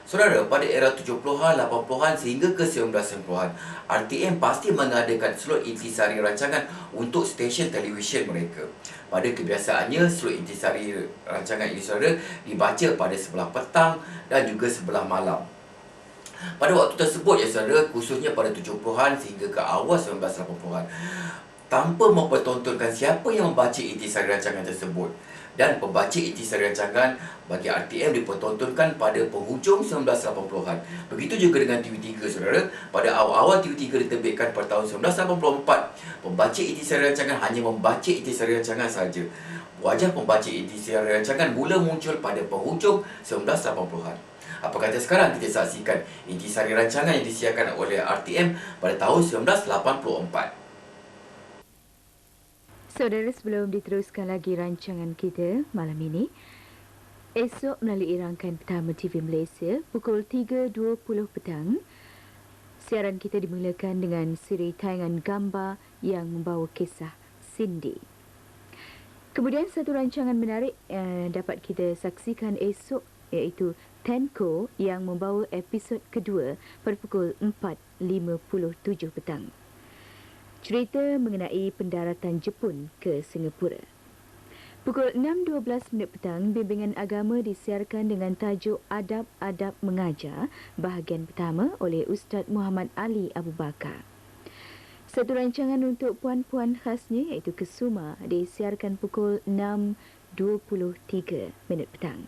Saudara, pada era 70-an, 80-an sehingga ke 1990-an, RTM pasti mengadakan slot intisari rancangan untuk stesen televisyen mereka. Pada kebiasaannya, slot intisari rancangan ini saudara dibaca pada sebelah petang dan juga sebelah malam. Pada waktu tersebut ya saudara, khususnya pada 70-an sehingga ke awal 1980-an, tanpa mempertontonkan siapa yang membaca intisari rancangan tersebut. Dan pembaca intisari rancangan bagi RTM dipertontonkan pada penghujung 1980-an. Begitu juga dengan TV3 saudara. Pada awal-awal TV3 diterbitkan pada tahun 1984, pembaca intisari rancangan hanya membaca intisari rancangan saja. Wajah pembaca intisari rancangan mula muncul pada penghujung 1980-an. Apa kata sekarang kita saksikan intisari rancangan yang disiarkan oleh RTM pada tahun 1984. Saudara, sebelum diteruskan lagi rancangan kita malam ini, esok melalui rangkaian pertama TV Malaysia pukul 3.20 petang, siaran kita dimulakan dengan siri tayangan gambar yang membawa kisah Cindy. Kemudian satu rancangan menarik dapat kita saksikan esok, iaitu Tenko yang membawa episod kedua pada pukul 4.57 petang. Cerita mengenai pendaratan Jepun ke Singapura. Pukul 6.12 petang, bimbingan agama disiarkan dengan tajuk Adab-Adab Mengajar, bahagian pertama oleh Ustaz Muhammad Ali Abu Bakar. Satu rancangan untuk puan-puan khasnya iaitu Kesuma disiarkan pukul 6.23 petang.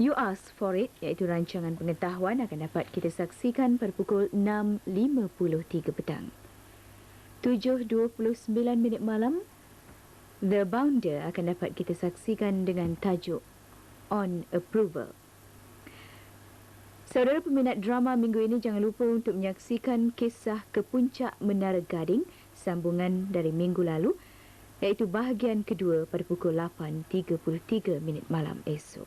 You Ask For It iaitu rancangan pengetahuan akan dapat kita saksikan pada pukul 6.53 petang. 7.29 malam, The Bounder akan dapat kita saksikan dengan tajuk On Approval. Saudara peminat drama minggu ini, jangan lupa untuk menyaksikan kisah Ke Puncak Menara Gading, sambungan dari minggu lalu, iaitu bahagian kedua pada pukul 8.33 malam esok.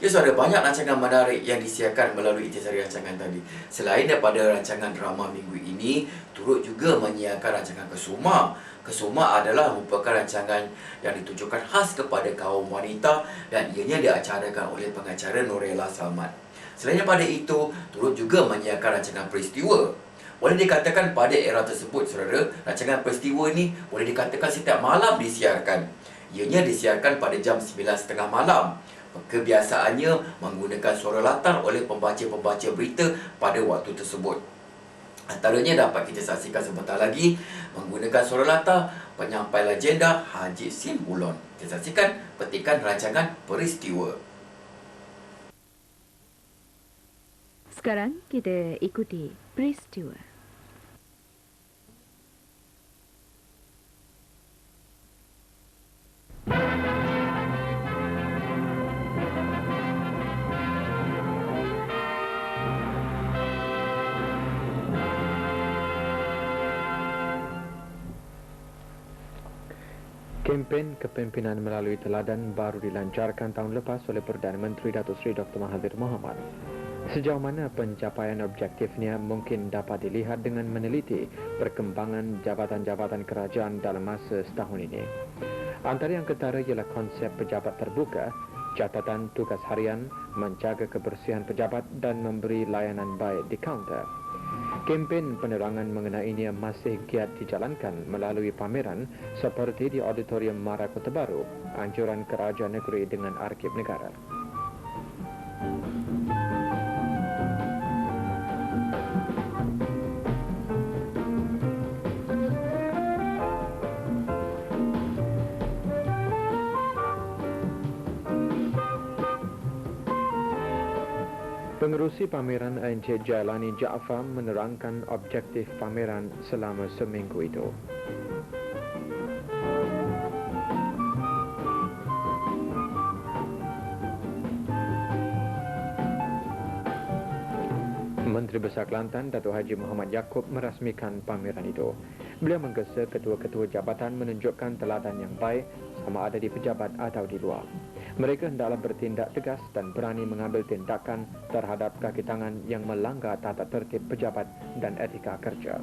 Ya saudara, banyak rancangan menarik yang disiarkan melalui intisari rancangan tadi. Selain daripada rancangan drama minggu ini, turut juga menyiarkan rancangan Kesuma. Kesuma adalah merupakan rancangan yang ditujukan khas kepada kaum wanita dan ianya diacarakan oleh pengacara Norella Salman. Selain daripada itu, turut juga menyiarkan rancangan Peristiwa. Boleh dikatakan pada era tersebut, saudara, rancangan Peristiwa ini boleh dikatakan setiap malam disiarkan. Ianya disiarkan pada jam 9.30 malam. Kebiasaannya menggunakan suara latar oleh pembaca-pembaca berita pada waktu tersebut. Antaranya dapat kita saksikan sebentar lagi menggunakan suara latar penyampai legenda Haji Sim Ulon. Kita saksikan petikan rancangan Peristiwa. Sekarang kita ikuti Peristiwa. Kempen kepimpinan melalui teladan baru dilancarkan tahun lepas oleh Perdana Menteri Datuk Seri Dr. Mahathir Mohamad. Sejauh mana pencapaian objektifnya mungkin dapat dilihat dengan meneliti perkembangan jabatan-jabatan kerajaan dalam masa setahun ini. Antara yang ketara ialah konsep pejabat terbuka, catatan tugas harian, menjaga kebersihan pejabat dan memberi layanan baik di kaunter. Kempen penerangan mengenainya masih giat dijalankan melalui pameran seperti di Auditorium Mara Kota Baru, anjuran Kerajaan Negeri dengan Arsip Negara. Pengerusi pameran Encik Jailani Jaafar menerangkan objektif pameran selama seminggu itu. Menteri Besar Kelantan Datuk Haji Muhammad Yaakob merasmikan pameran itu. Beliau menggesa ketua-ketua jabatan menunjukkan teladan yang baik sama ada di pejabat atau di luar. Mereka hendaklah bertindak tegas dan berani mengambil tindakan terhadap kaki tangan yang melanggar tata tertib pejabat dan etika kerja.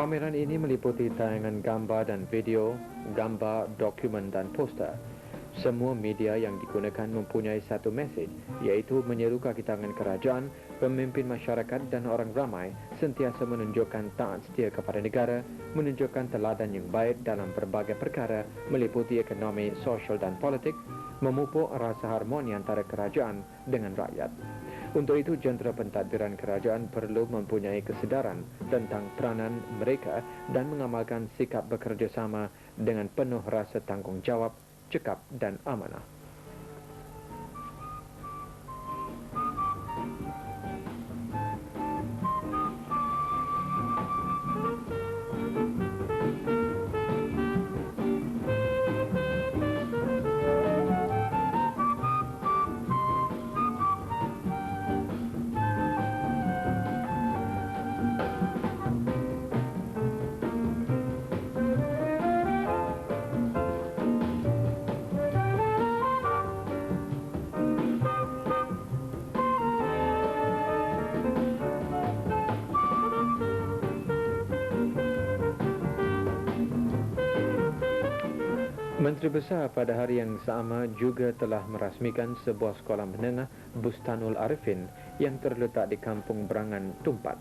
Pameran ini meliputi tayangan gambar dan video, gambar, dokumen dan poster. Semua media yang digunakan mempunyai satu mesej, iaitu menyeru kaki tangan kerajaan, pemimpin masyarakat dan orang ramai sentiasa menunjukkan taat setia kepada negara, menunjukkan teladan yang baik dalam berbagai perkara meliputi ekonomi, sosial dan politik, memupuk rasa harmoni antara kerajaan dengan rakyat. Untuk itu, jentera pentadbiran kerajaan perlu mempunyai kesedaran tentang peranan mereka dan mengamalkan sikap bekerjasama dengan penuh rasa tanggungjawab, cekap dan amanah. Menteri Besar pada hari yang sama juga telah merasmikan sebuah sekolah menengah Bustanul Arifin yang terletak di Kampung Berangan, Tumpat.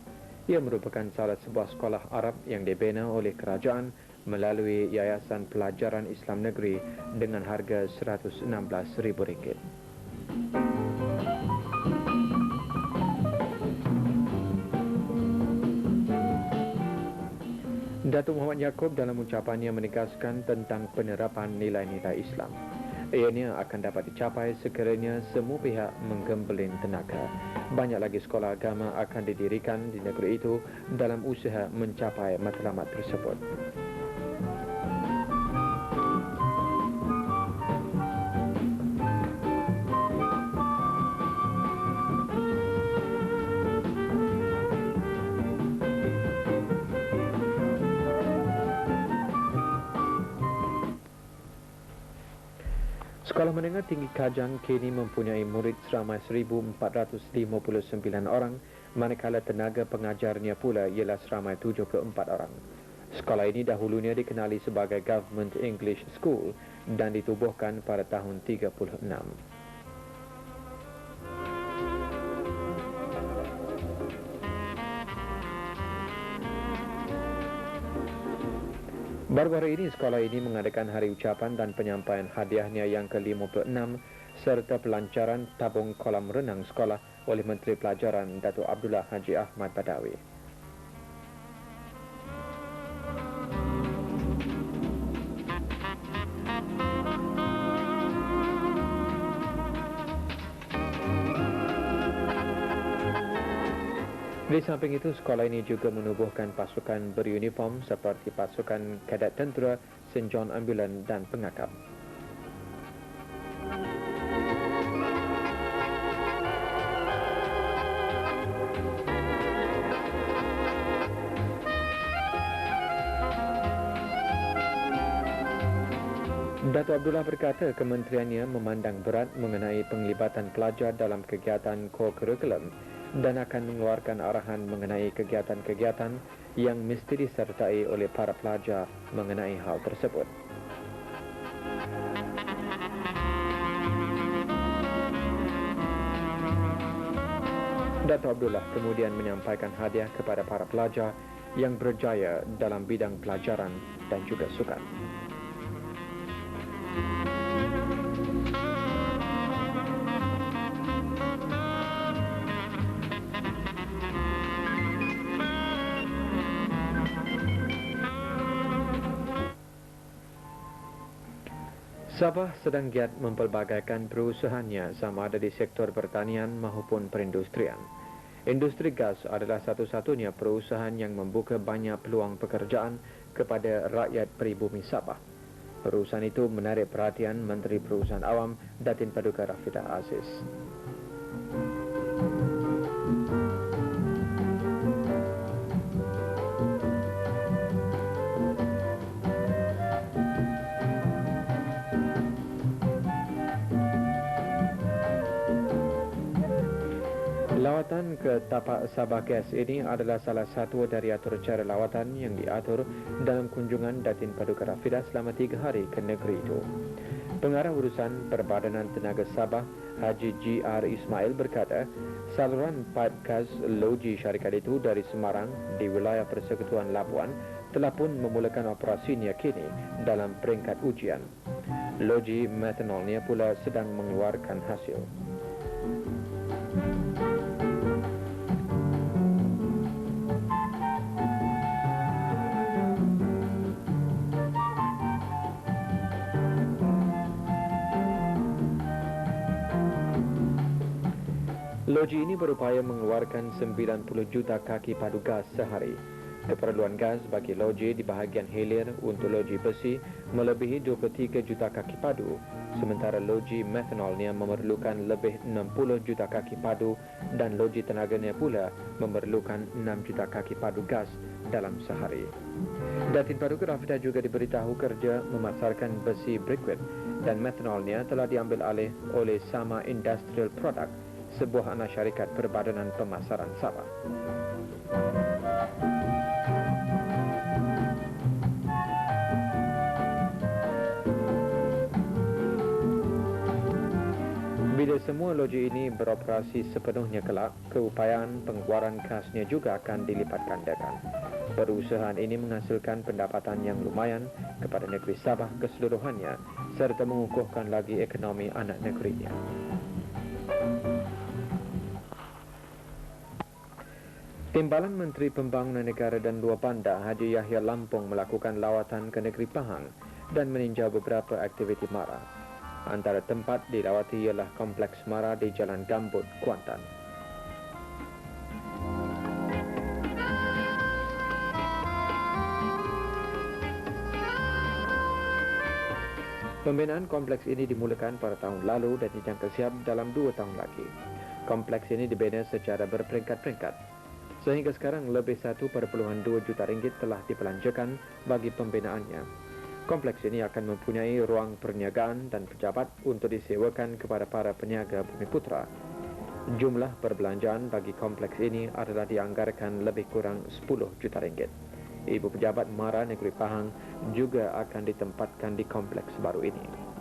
Ia merupakan salah sebuah sekolah Arab yang dibina oleh kerajaan melalui Yayasan Pelajaran Islam Negeri dengan harga RM116,000. Datuk Muhammad Yaakob dalam ucapannya menegaskan tentang penerapan nilai-nilai Islam. Ianya akan dapat dicapai sekiranya semua pihak menggembelin tenaga. Banyak lagi sekolah agama akan didirikan di negeri itu dalam usaha mencapai matlamat tersebut. Sekolah Menengah Tinggi Kajang kini mempunyai murid seramai 1,459 orang, manakala tenaga pengajarnya pula ialah seramai 74 orang. Sekolah ini dahulunya dikenali sebagai Government English School dan ditubuhkan pada tahun 36. Baru-baru ini sekolah ini mengadakan hari ucapan dan penyampaian hadiahnya yang ke-56 serta pelancaran tabung kolam renang sekolah oleh Menteri Pelajaran Datuk Abdullah Haji Ahmad Badawi. Di samping itu, sekolah ini juga menubuhkan pasukan beruniform seperti pasukan kadet tentera, St. John Ambulan dan pengakap. Datuk Abdullah berkata kementeriannya memandang berat mengenai penglibatan pelajar dalam kegiatan core curriculum dan akan mengeluarkan arahan mengenai kegiatan-kegiatan yang mesti disertai oleh para pelajar mengenai hal tersebut. Datuk Abdullah kemudian menyampaikan hadiah kepada para pelajar yang berjaya dalam bidang pelajaran dan juga sukan. Sabah sedang giat mempelbagaikan perusahaannya sama ada di sektor pertanian maupun perindustrian. Industri gas adalah satu-satunya perusahaan yang membuka banyak peluang pekerjaan kepada rakyat peribumi Sabah. Perusahaan itu menarik perhatian Menteri Perusahaan Awam Datin Paduka Rafidah Aziz. Lawatan Lawatan ke tapak Sabah Gas ini adalah salah satu dari atur cara lawatan yang diatur dalam kunjungan Datin Paduka Rafidah selama 3 hari ke negeri itu. Pengarah urusan Perbadanan Tenaga Sabah, Haji G.R. Ismail berkata, saluran pipe gas loji syarikat itu dari Semarang di wilayah Persekutuan Labuan telah pun memulakan operasinya kini dalam peringkat ujian. Loji metanolnya pula sedang mengeluarkan hasil. Loji ini berupaya mengeluarkan 90 juta kaki padu gas sehari. Keperluan gas bagi loji di bahagian hilir untuk loji besi melebihi 23 juta kaki padu, sementara loji metanolnya memerlukan lebih 60 juta kaki padu dan loji tenaganya pula memerlukan 6 juta kaki padu gas dalam sehari. Datin Paduka Rafidah juga diberitahu kerja memasarkan besi briquette dan metanolnya telah diambil alih oleh Sama Industrial Product, sebuah anak syarikat Perbadanan Pemasaran Sabah. Bila semua loji ini beroperasi sepenuhnya kelak, keupayaan pengeluaran gasnya juga akan dilipat gandakan. Perusahaan ini menghasilkan pendapatan yang lumayan kepada negeri Sabah keseluruhannya serta mengukuhkan lagi ekonomi anak negerinya. Timbalan Menteri Pembangunan Negara dan Luar Bandar Haji Yahya Lampung melakukan lawatan ke negeri Pahang dan meninjau beberapa aktiviti MARA. Antara tempat dilawati ialah Kompleks MARA di Jalan Gambut, Kuantan. Pembinaan kompleks ini dimulakan pada tahun lalu dan dijangka siap dalam 2 tahun lagi. Kompleks ini dibina secara berperingkat-peringkat. Sehingga sekarang lebih 1.2 juta ringgit telah dibelanjakan bagi pembinaannya. Kompleks ini akan mempunyai ruang perniagaan dan pejabat untuk disewakan kepada para peniaga Bumiputra. Jumlah perbelanjaan bagi kompleks ini adalah dianggarkan lebih kurang 10 juta ringgit. Ibu pejabat MARA Negeri Pahang juga akan ditempatkan di kompleks baru ini.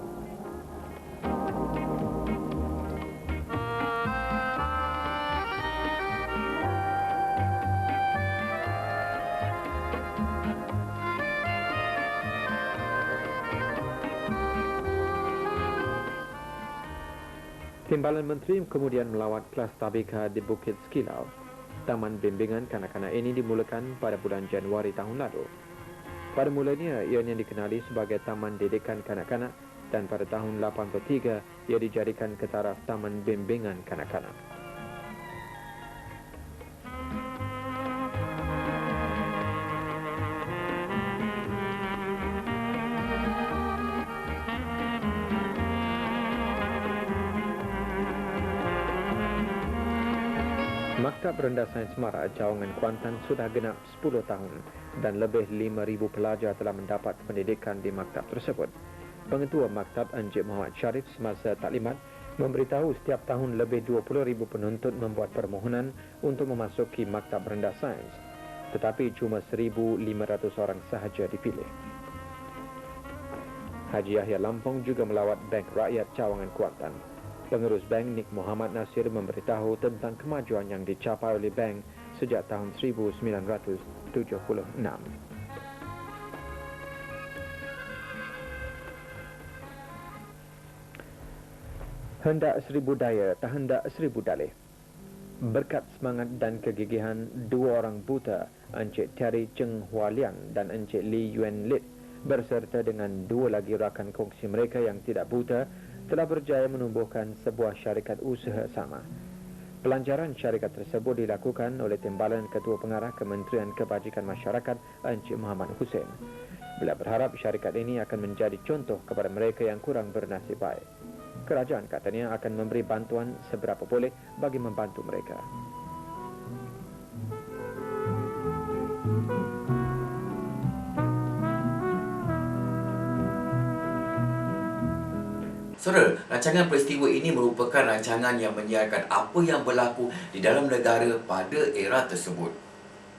Timbalan Menteri kemudian melawat kelas tabika di Bukit Sekilau. Taman bimbingan kanak-kanak ini dimulakan pada bulan Januari tahun lalu. Pada mulanya, ianya dikenali sebagai Taman Didikan Kanak-kanak dan pada tahun 83, ia dijadikan ke taraf Taman Bimbingan Kanak-kanak. Maktab Rendah Sains MARA Cawangan Kuantan sudah genap 10 tahun dan lebih 5,000 pelajar telah mendapat pendidikan di maktab tersebut. Pengetua Maktab Encik Muhammad Sharif semasa taklimat memberitahu setiap tahun lebih 20,000 penuntut membuat permohonan untuk memasuki Maktab Rendah Sains, tetapi cuma 1,500 orang sahaja dipilih. Haji Yahya Lampung juga melawat Bank Rakyat Cawangan Kuantan. Pengurus bank Nik Muhammad Nasir memberitahu tentang kemajuan yang dicapai oleh bank sejak tahun 1976. Hendak seribu daya, tak hendak seribu dalih. Berkat semangat dan kegigihan 2 orang buta, Encik Terry Cheng Hua Liang dan Encik Lee Yuen Lit, berserta dengan 2 lagi rakan kongsi mereka yang tidak buta, telah berjaya menumbuhkan sebuah syarikat usaha sama. Pelancaran syarikat tersebut dilakukan oleh Timbalan Ketua Pengarah Kementerian Kebajikan Masyarakat Encik Muhammad Hussein. Beliau berharap syarikat ini akan menjadi contoh kepada mereka yang kurang bernasib baik. Kerajaan katanya akan memberi bantuan seberapa boleh bagi membantu mereka. Saudara, rancangan peristiwa ini merupakan rancangan yang menyiarkan apa yang berlaku di dalam negara pada era tersebut.